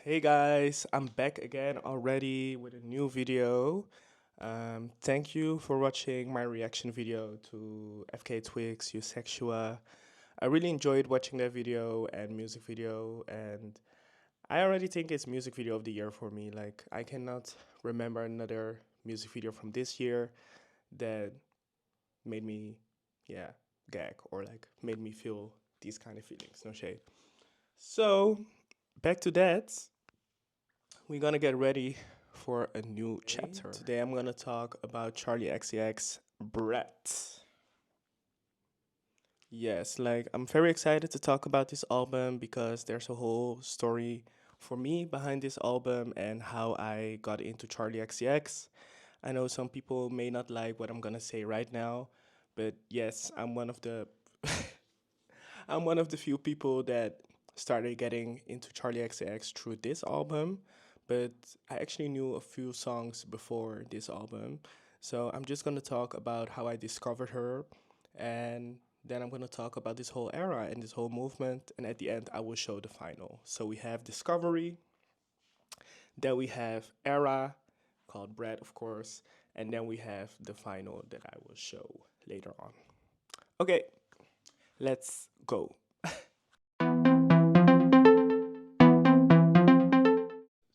Hey guys, I'm back again already with a new video. Thank you for watching my reaction video to FK Twigs, You Sexua. I really enjoyed watching that video and music video, and I already think it's music video of the year for me. Like, I cannot remember another music video from this year that made me, yeah, gag or like made me feel these kind of feelings. No shade. So, back to that. We're gonna get ready for a new chapter. Today I'm gonna talk about Charli XCX BRAT. Yes, like I'm very excited to talk about this album because there's a whole story for me behind this album and how I got into Charli XCX. I know some people may not like what I'm gonna say right now, but yes, I'm one of the I'm one of the few people that started getting into Charli XCX through this album, but I actually knew a few songs before this album. So I'm just gonna talk about how I discovered her, and then I'm gonna talk about this whole era and this whole movement, and at the end I will show the final. So we have Discovery, then we have Era, called BRAT of course, and then we have the final that I will show later on. Okay, let's go.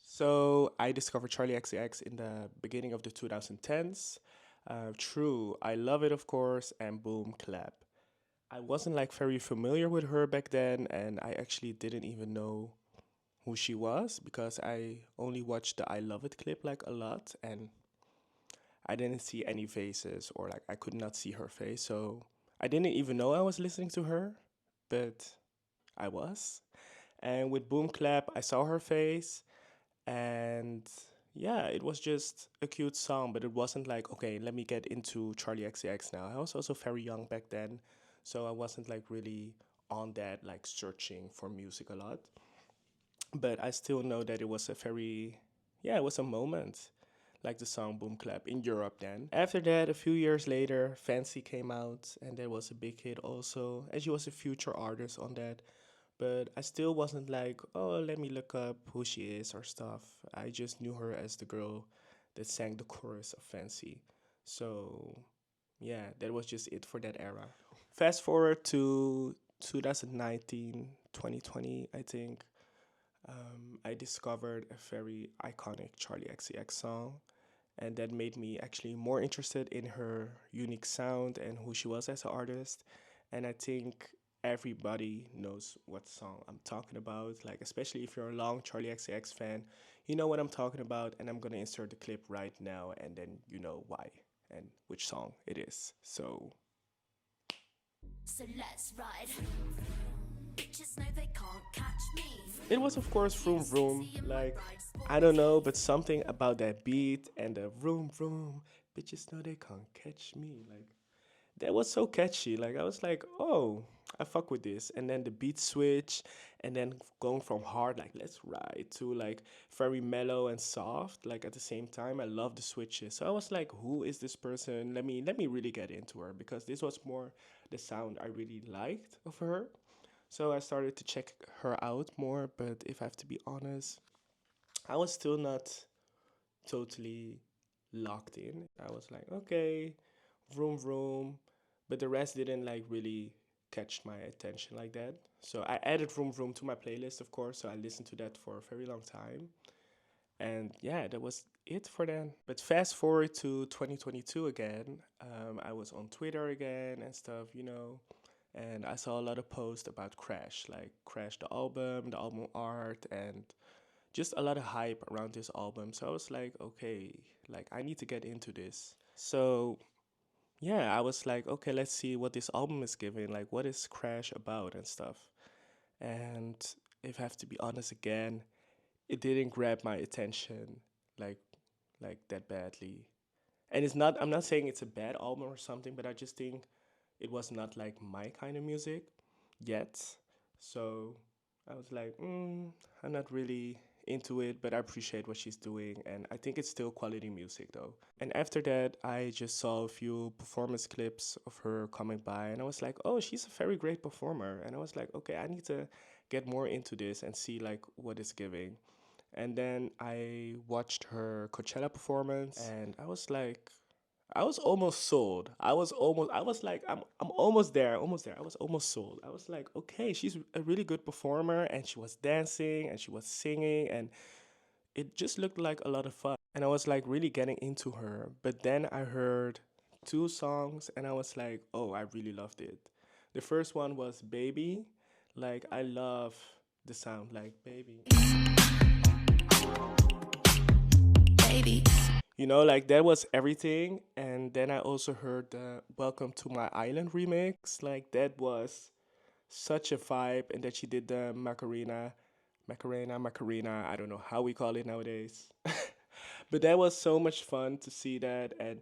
So I discovered Charli XCX in the beginning of the 2010s. True, I love it of course, and boom, clap. I wasn't like very familiar with her back then, and I actually didn't even know who she was because I only watched the I Love It clip like a lot, and I didn't see any faces or like I could not see her face. So I didn't even know I was listening to her, but I was. And with Boom Clap, I saw her face, and yeah, it was just a cute song, but it wasn't like, okay, let me get into Charli XCX now. I was also very young back then, so I wasn't like really on that, like searching for music a lot. But I still know that it was a very, yeah, it was a moment, like the song Boom Clap in Europe then. After that, a few years later, Fancy came out, and that was a big hit also, and she was a future artist on that. But I still wasn't like, oh, let me look up who she is or stuff. I just knew her as the girl that sang the chorus of Fancy. So, yeah, that was just it for that era. Fast forward to 2019, 2020, I think. I discovered a very iconic Charli XCX song, and that made me actually more interested in her unique sound and who she was as an artist. And I think everybody knows what song I'm talking about, like especially if you're a long Charli XCX fan, you know what I'm talking about, and I'm gonna insert the clip right now, and then you know why and which song it is. So let's ride. Bitches know they can't catch me. It was of course Vroom Vroom, like I don't know, but something about that beat and the vroom vroom, bitches know they can't catch me, like that was so catchy. Like I was like, oh, I fuck with this. And then the beat switch, and then going from hard, like let's ride, to like very mellow and soft, like at the same time. I love the switches. So I was like, who is this person? Let me really get into her because this was more the sound I really liked of her. So I started to check her out more. But if I have to be honest, I was still not totally locked in. I was like, okay, vroom vroom, but the rest didn't like really catch my attention like that. So I added vroom vroom to my playlist, of course. So I listened to that for a very long time, and yeah, that was it for then. But fast forward to 2022 again. I was on Twitter again and stuff, and I saw a lot of posts about Crash, like Crash the album art, and just a lot of hype around this album. So I was like, okay, like I need to get into this. So yeah, I was like, okay, let's see what this album is giving. Like, what is Crash about and stuff. And if I have to be honest again, it didn't grab my attention like like that badly. And it's not. I'm not saying it's a bad album or something, but I just think it was not like my kind of music yet. So I was like, I'm not really into it, but I appreciate what she's doing, and I think it's still quality music though. And after that, I just saw a few performance clips of her coming by, and I was like, oh, she's a very great performer. And I was like, okay, I need to get more into this and see like what it's giving. And then I watched her Coachella performance, and I was almost sold. I was like, I'm almost there, almost there. I was almost sold. I was like, okay, she's a really good performer, and she was dancing and she was singing, and it just looked like a lot of fun. And I was like really getting into her. But then I heard two songs, and I was like, oh, I really loved it. The first one was Baby. Like, I love the sound, like, baby. Baby. You know, like that was everything. And then I also heard the Welcome to My Island remix. Like that was such a vibe. And that she did the Macarena. I don't know how we call it nowadays. But that was so much fun to see that. And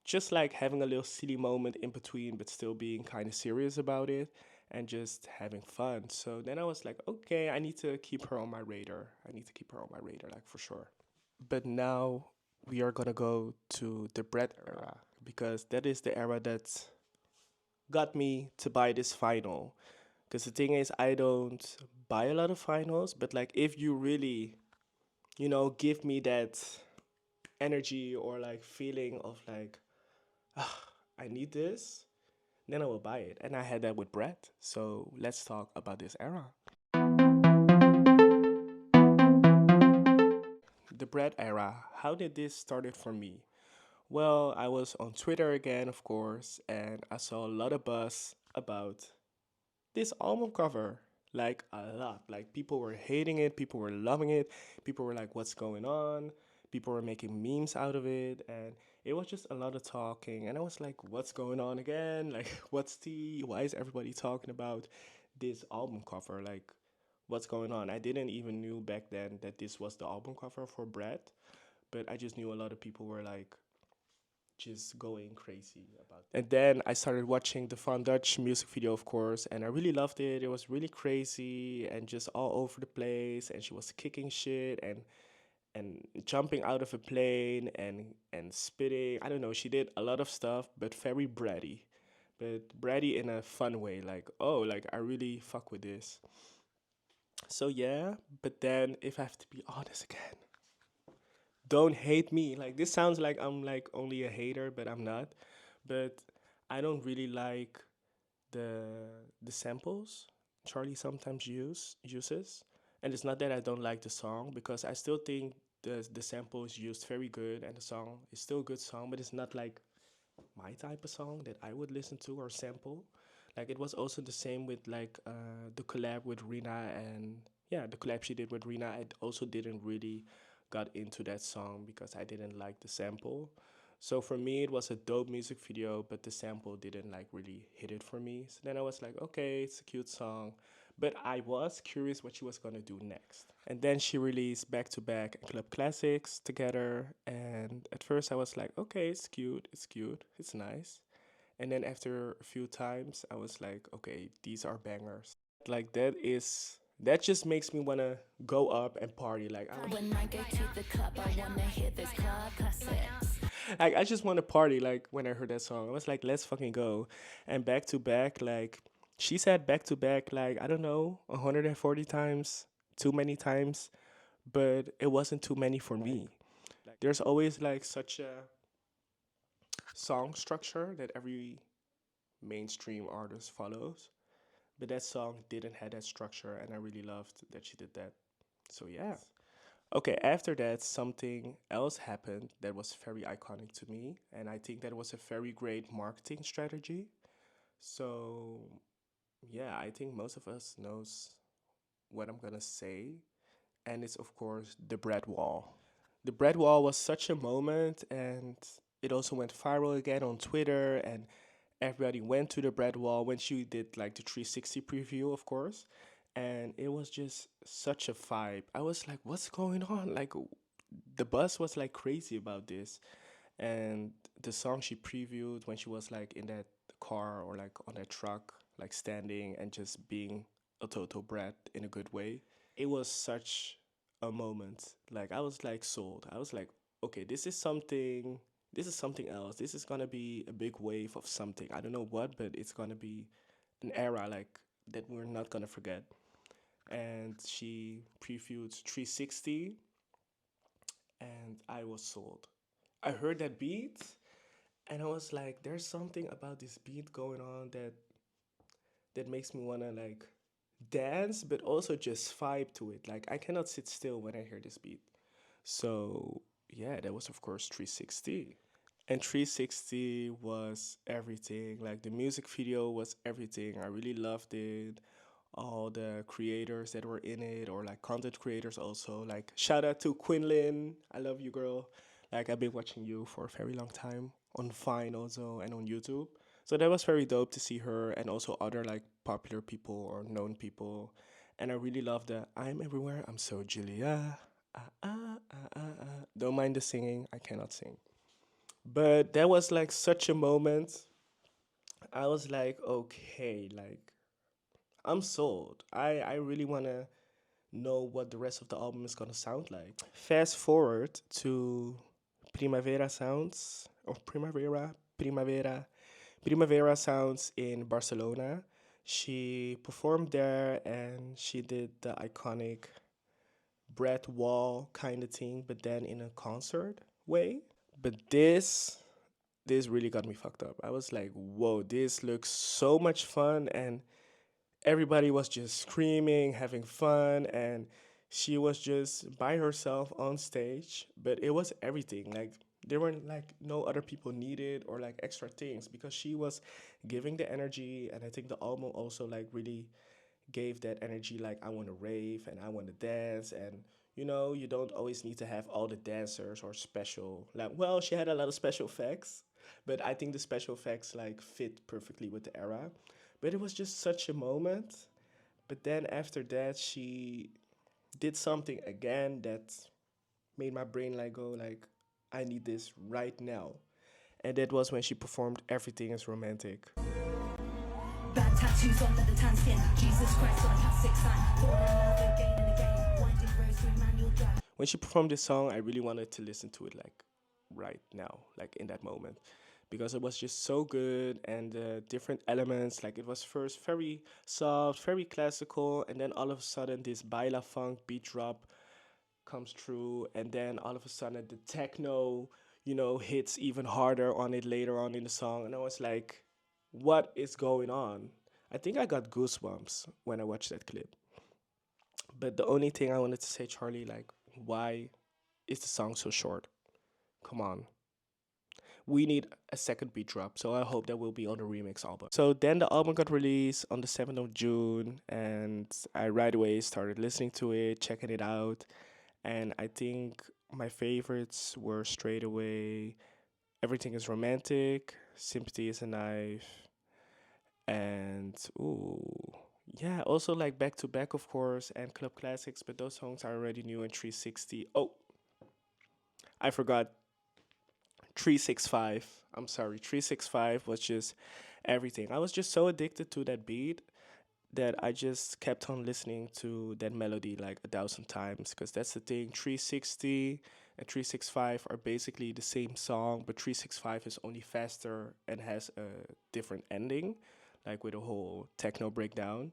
just like having a little silly moment in between, but still being kind of serious about it and just having fun. So then I was like, okay, I need to keep her on my radar. I need to keep her on my radar, like for sure. But now we are gonna go to the BRAT era because that is the era that got me to buy this vinyl. Because the thing is, I don't buy a lot of vinyls, but like if you really, give me that energy or like feeling of like, ah, I need this, then I will buy it. And I had that with BRAT. So let's talk about this era. The BRAT era. How did this started for me? Well, I was on Twitter again, of course, and I saw a lot of buzz about this album cover. Like a lot. Like people were hating it, people were loving it, people were like, what's going on? People were making memes out of it, and it was just a lot of talking. And I was like, what's going on again? Like, what's tea? Why is everybody talking about this album cover? Like, what's going on? I didn't even knew back then that this was the album cover for BRAT, but I just knew a lot of people were like, just going crazy about it. And then I started watching the Van Dutch music video, of course, and I really loved it. It was really crazy and just all over the place. And she was kicking shit and jumping out of a plane and spitting. I don't know. She did a lot of stuff, but very bratty. But bratty in a fun way. Like, oh, like I really fuck with this. So yeah, but then if I have to be honest again, don't hate me. Like this sounds like I'm like only a hater, but I'm not. But I don't really like the samples Charlie sometimes uses. And it's not that I don't like the song because I still think the sample is used very good and the song is still a good song, but it's not like my type of song that I would listen to or sample. Like it was also the same with like the collab with Rina and yeah, the collab she did with Rina. I also didn't really got into that song because I didn't like the sample. So for me, it was a dope music video, but the sample didn't like really hit it for me. So then I was like, okay, it's a cute song, but I was curious what she was gonna do next. And then she released back to back club classics together. And at first I was like, okay, it's cute, it's nice. And then after a few times, I was like, okay, these are bangers. Like that just makes me wanna go up and party. Like when I go to the club, I wanna hear this club classics. Like I just want to party. Like when I heard that song, I was like, let's fucking go. And back to back, like she said back to back, like I don't know, 140 times, too many times, but it wasn't too many for me. There's always like such a song structure that every mainstream artist follows. But that song didn't have that structure, and I really loved that she did that. So yeah. Okay, after that, something else happened that was very iconic to me, and I think that was a very great marketing strategy. So yeah, I think most of us knows what I'm gonna say, and it's of course the bread wall. The bread wall was such a moment, and it also went viral again on Twitter, and everybody went to the bread wall when she did like the 360 preview, of course. And it was just such a vibe. I was like, what's going on? Like, the buzz was like crazy about this. And the song she previewed when she was like in that car or like on that truck, like standing and just being a total brat in a good way. It was such a moment. Like I was like sold. I was like, okay, this is something else. This is gonna be a big wave of something. I don't know what, but it's gonna be an era like that we're not gonna forget. And she previewed 360 I was sold. I heard that beat and I was like, there's something about this beat going on that makes me wanna like dance, but also just vibe to it. Like I cannot sit still when I hear this beat. So yeah, that was of course 360. And 360 was everything. Like the music video was everything. I really loved it. All the creators that were in it, or like content creators also. Like shout out to Quinlan. I love you, girl. Like I've been watching you for a very long time on Vine also and on YouTube. So that was very dope to see her and also other like popular people or known people. And I really love the I'm everywhere. I'm so Julia. Don't mind the singing. I cannot sing. But that was like such a moment. I was like, okay, like I'm sold. I really wanna know what the rest of the album is gonna sound like. Fast forward to Primavera Sounds or Primavera Sounds in Barcelona. She performed there and she did the iconic Brett Wall kind of thing, but then in a concert way. But this really got me fucked up. I was like, whoa, this looks so much fun, and everybody was just screaming, having fun, and she was just by herself on stage. But it was everything. Like there were like no other people needed or like extra things because she was giving the energy, and I think the album also like really gave that energy like I want to rave and I want to dance, and you don't always need to have all the dancers or special like, well, she had a lot of special effects, but I think the special effects like fit perfectly with the era. But it was just such a moment. But then after that she did something again that made my brain like go like, I need this right now. And that was when she performed Everything Is Romantic. Bad tattoos on the tan skin. Jesus Christ on a plastic sign. Born in love again and again. Winding roads through manual drive. When she performed this song, I really wanted to listen to it like right now, like in that moment. Because it was just so good, and the different elements, like it was first very soft, very classical, and then all of a sudden this baila funk beat drop comes through, and then all of a sudden the techno, hits even harder on it later on in the song, and I was like, what is going on? I think I got goosebumps when I watched that clip. But the only thing I wanted to say, Charlie, like, why is the song so short? Come on. We need a second beat drop, so I hope that will be on the remix album. So then the album got released on the 7th of June, and I right away started listening to it, checking it out. And I think my favorites were straight away Everything Is Romantic, Sympathy Is a Knife, and ooh, yeah, also like Back to Back, of course, and Club Classics, but those songs are already new in 360. Oh, I forgot 365. I'm sorry, 365 was just everything. I was just so addicted to that beat that I just kept on listening to that melody like 1,000 times, because that's the thing. 360 and 365 are basically the same song, but 365 is only faster and has a different ending, like with a whole techno breakdown.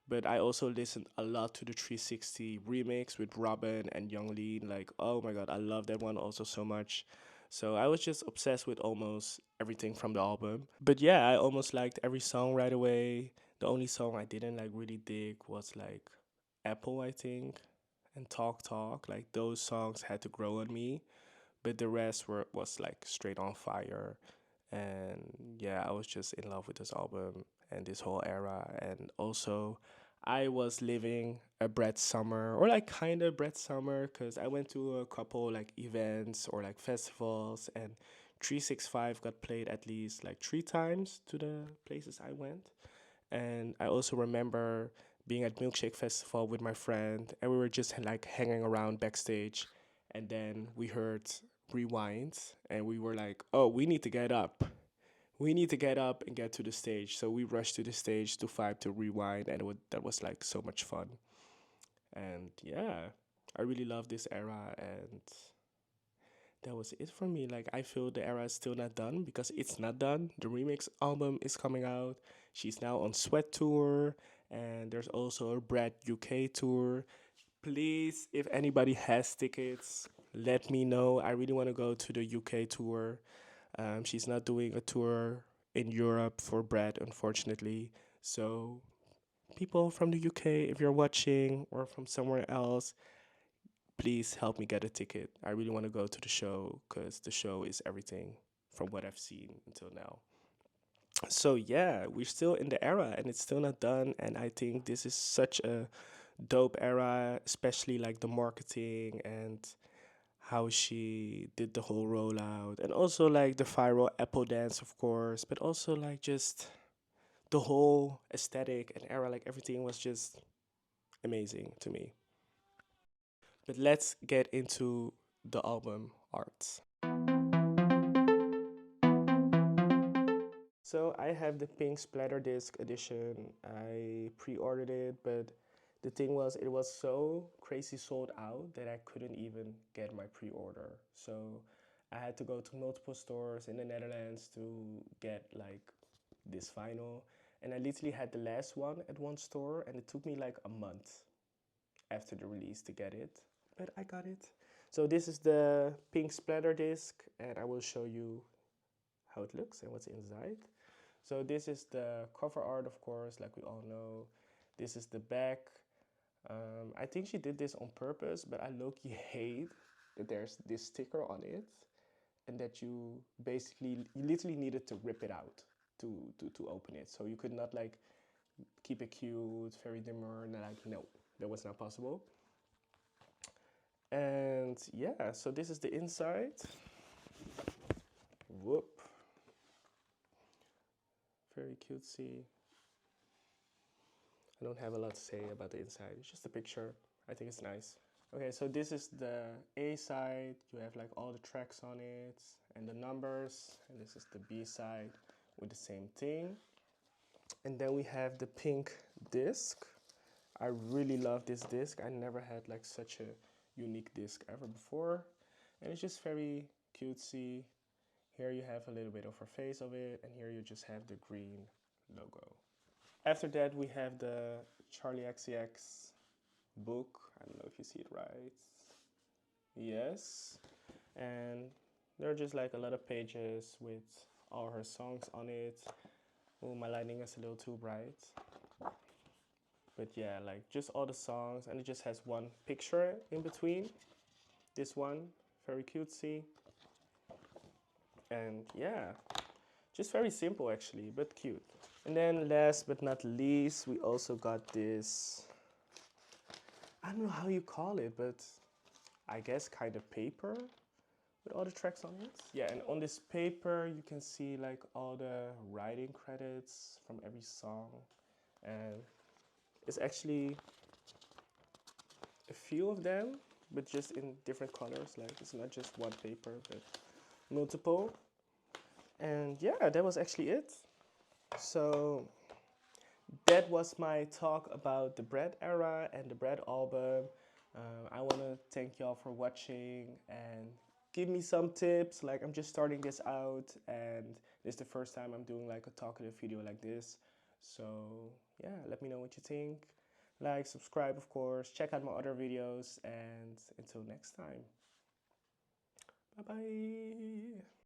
But I also listened a lot to the 360 remix with Robin and Young Lean. Like, oh my god, I love that one also so much. So I was just obsessed with almost everything from the album. But yeah, I almost liked every song right away. The only song I didn't like really dig was like Apple, I think, and Talk Talk. Like those songs had to grow on me, but the rest was like straight on fire. And yeah, I was just in love with this album and this whole era. And also, I was living a Brett summer, or like kind of Brett summer, because I went to a couple like events or like festivals, and 365 got played at least like 3 times to the places I went. And I also remember being at Milkshake Festival with my friend, and we were just like hanging around backstage, and then we heard Rewind, and we were like, "Oh, we need to get up. We need to get up and get to the stage." So we rushed to the stage to vibe to Rewind, and that was like so much fun. And yeah, I really love this era, and that was it for me. Like, I feel the era is still not done because it's not done. The remix album is coming out. She's now on Sweat Tour, and there's also a BRAT UK tour. Please, if anybody has tickets, let me know. I really want to go to the UK tour. She's not doing a tour in Europe for BRAT, unfortunately. So, people from the UK, if you're watching or from somewhere else, please help me get a ticket. I really want to go to the show because the show is everything from what I've seen until now. So, yeah, we're still in the era and it's still not done. And I think this is such a dope era, especially like the marketing and how she did the whole rollout, and also like the viral Apple dance, of course, but also like just the whole aesthetic and era, like everything was just amazing to me. But let's get into the album art. So I have the pink splatter disc edition. I pre-ordered it, but the thing was it was so crazy sold out that I couldn't even get my pre-order. So I had to go to multiple stores in the Netherlands to get like this vinyl. And I literally had the last one at one store and it took me like a month after the release to get it. But I got it. So this is the pink splatter disc and I will show you how it looks and what's inside. So this is the cover art, of course, like we all know. This is the back. I think she did this on purpose, but I low-key hate that there's this sticker on it and that you literally needed to rip it out to open it. So you could not like keep it cute, very demure, and like, no, that was not possible. And yeah, so this is the inside. Whoop. Very cutesy. I don't have a lot to say about the inside. It's just a picture. I think it's nice. Okay, so this is the A side. You have like all the tracks on it and the numbers. And this is the B side with the same thing. And then we have the pink disc. I really love this disc. I never had like such a unique disc ever before. And it's just very cutesy. Here you have a little bit of her face of it, and here you just have the green logo. After that, we have the Charli Xcx book. I don't know if you see it right. Yes. And there are just like a lot of pages with all her songs on it. Oh, my lighting is a little too bright. But yeah, like just all the songs, and it just has one picture in between. This one, very cutesy. And yeah, just very simple actually, but cute. And then last but not least, we also got this, I don't know how you call it, but I guess kind of paper with all the tracks on it. Yeah, and on this paper, you can see like all the writing credits from every song. And it's actually a few of them, but just in different colors. Like it's not just one paper, but multiple. And yeah, that was actually it. So that was my talk about the BRAT era and the BRAT album. I want to thank y'all for watching and give me some tips. Like I'm just starting this out and this is the first time I'm doing like a talkative video like this. So yeah, let me know what you think. Like, subscribe, of course. Check out my other videos and until next time. Bye bye.